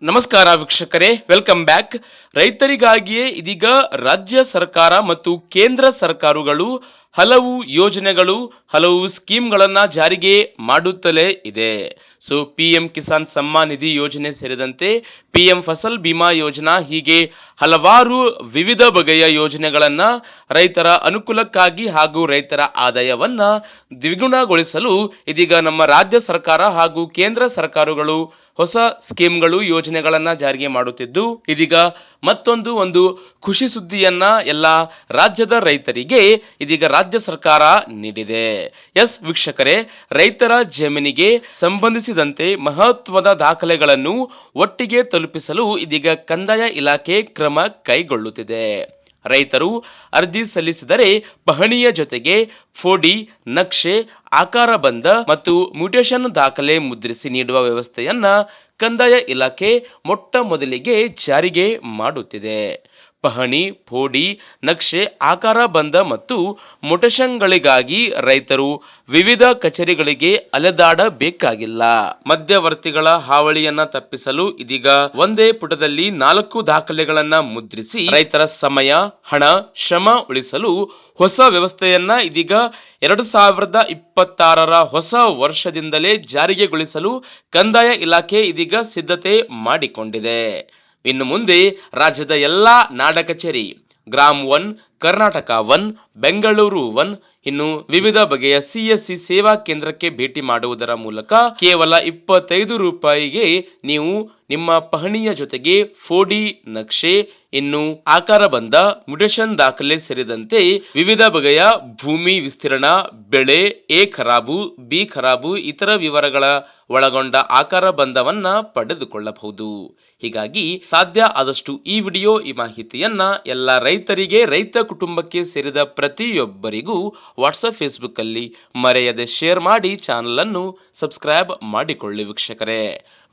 ನಮಸ್ಕಾರ ವೀಕ್ಷಕರೇ, welcome back. ರೈತರಿಗಾಗಿಯೇ ಇದೀಗ ರಾಜ್ಯ ಸರ್ಕಾರ ಮತ್ತು ಕೇಂದ್ರ ಸರ್ಕಾರಗಳು ಹಲವು ಯೋಜನೆಗಳು, ಹಲವು ಸ್ಕೀಮ್ಗಳನ್ನ ಜಾರಿಗೆ ಮಾಡುತ್ತಲೇ ಇದೆ. ಸೊ PM ಕಿಸಾನ್ ಸಮ್ಮಾನ್ ನಿಧಿ ಯೋಜನೆ ಸೇರಿದಂತೆ PM ಫಸಲ್ ಬಿಮಾ ಯೋಜನಾ, ಹೀಗೆ ಹಲವಾರು ವಿವಿಧ ಬಗೆಯ ಯೋಜನೆಗಳನ್ನ ರೈತರ ಅನುಕೂಲಕ್ಕಾಗಿ ಹಾಗೂ ರೈತರ ಆದಾಯವನ್ನ ದ್ವಿಗುಣಗೊಳಿಸಲು ಇದೀಗ ನಮ್ಮ ರಾಜ್ಯ ಸರ್ಕಾರ ಹಾಗೂ ಕೇಂದ್ರ ಸರ್ಕಾರಗಳು ಹೊಸ ಸ್ಕೀಮ್ಗಳು, ಯೋಜನೆಗಳನ್ನ ಜಾರಿಗೆ ಮಾಡುತ್ತಿದ್ದು, ಇದೀಗ ಮತ್ತೊಂದು ಖುಷಿ ಸುದ್ದಿಯನ್ನ ಎಲ್ಲ ರಾಜ್ಯದ ರೈತರಿಗೆ ಇದೀಗ ರಾಜ್ಯ ಸರ್ಕಾರ ನೀಡಿದೆ. ಎಸ್ ವೀಕ್ಷಕರೇ, ರೈತರ ಜಮೀನಿಗೆ ಸಂಬಂಧಿಸಿದಂತೆ ಮಹತ್ವದ ದಾಖಲೆಗಳನ್ನು ಒಟ್ಟಿಗೆ ತಲುಪಿಸಲು ಇದೀಗ ಕಂದಾಯ ಇಲಾಖೆ ಕ್ರಮ ಕೈಗೊಳ್ಳುತ್ತಿದೆ. ರೈತರು ಅರ್ಜಿ ಸಲ್ಲಿಸಿದರೆ ಪಹಣಿಯ ಜೊತೆಗೆ ಫೋಡಿ, ನಕ್ಷೆ, ಆಕಾರ ಬಂಧ ಮತ್ತು ಮ್ಯೂಟೇಶನ್ ದಾಖಲೆ ಮುದ್ರಿಸಿ ನೀಡುವ ವ್ಯವಸ್ಥೆಯನ್ನ ಕಂದಾಯ ಇಲಾಖೆ ಮೊಟ್ಟ ಮೊದಲಿಗೆ ಜಾರಿಗೆ ಮಾಡುತ್ತಿದೆ. ಪಹಣಿ, ಫೋಡಿ, ನಕ್ಷೆ, ಆಕಾರ ಬಂಧ ಮತ್ತು ಮ್ಯೂಟೇಶನ್ಗಳಿಗಾಗಿ ರೈತರು ವಿವಿಧ ಕಚೇರಿಗಳಿಗೆ ಅಲೆದಾಡಬೇಕಾಗಿಲ್ಲ. ಮಧ್ಯವರ್ತಿಗಳ ಹಾವಳಿಯನ್ನ ತಪ್ಪಿಸಲು ಇದೀಗ ಒಂದೇ ಪುಟದಲ್ಲಿ 4 ದಾಖಲೆಗಳನ್ನ ಮುದ್ರಿಸಿ ರೈತರ ಸಮಯ, ಹಣ, ಶ್ರಮ ಉಳಿಸಲು ಹೊಸ ವ್ಯವಸ್ಥೆಯನ್ನ ಇದೀಗ 2026ರ ಹೊಸ ವರ್ಷದಿಂದಲೇ ಜಾರಿಗೆಗೊಳಿಸಲು ಕಂದಾಯ ಇಲಾಖೆ ಇದೀಗ ಸಿದ್ಧತೆ ಮಾಡಿಕೊಂಡಿದೆ. ಇನ್ನು ಮುಂದೆ ರಾಜ್ಯದ ಎಲ್ಲಾ ನಾಡ ಕಚೇರಿ, ಗ್ರಾಮ್ 1, ಕರ್ನಾಟಕ 1, ಬೆಂಗಳೂರು 1, ಇನ್ನು ವಿವಿಧ ಬಗೆಯ CSC ಸೇವಾ ಕೇಂದ್ರಕ್ಕೆ ಭೇಟಿ ಮಾಡುವುದರ ಮೂಲಕ ಕೇವಲ 25 ರೂಪಾಯಿಗೆ ನೀವು ನಿಮ್ಮ ಪಹಣಿಯ ಜೊತೆಗೆ ಫೋಡಿ, ನಕ್ಷೆ, ಇನ್ನು ಆಕಾರ ಬಂಧ, ಮ್ಯೂಟೇಶನ್ ದಾಖಲೆ ಸೇರಿದಂತೆ ವಿವಿಧ ಬಗೆಯ ಭೂಮಿ ವಿಸ್ತೀರ್ಣ, ಬೆಳೆ, A ಖರಾಬು, B ಖರಾಬು ಇತರ ವಿವರಗಳ ಒಳಗೊಂಡ ಆಕಾರ ಬಂಧವನ್ನ ಪಡೆದುಕೊಳ್ಳಬಹುದು. ಹೀಗಾಗಿ ಸಾಧ್ಯ ಆದಷ್ಟು ಈ ವಿಡಿಯೋ, ಈ ಮಾಹಿತಿಯನ್ನ ಎಲ್ಲ ರೈತರಿಗೆ, ರೈತ ಕುಟುಂಬಕ್ಕೆ ಸೇರಿದ ಪ್ರತಿಯೊಬ್ಬರಿಗೂ ವಾಟ್ಸ್ಆಪ್, ಫೇಸ್ಬುಕ್ ಅಲ್ಲಿ ಮರೆಯದೆ ಶೇರ್ ಮಾಡಿ ಚಾನಲ್ ಅನ್ನು ಸಬ್ಸ್ಕ್ರೈಬ್ ಮಾಡಿಕೊಳ್ಳಿ. ವೀಕ್ಷಕರೇ,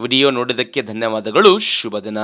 ವಿಡಿಯೋ ನೋಡಿದ್ದಕ್ಕೆ ಧನ್ಯವಾದಗಳು. ಶುಭ ದಿನ.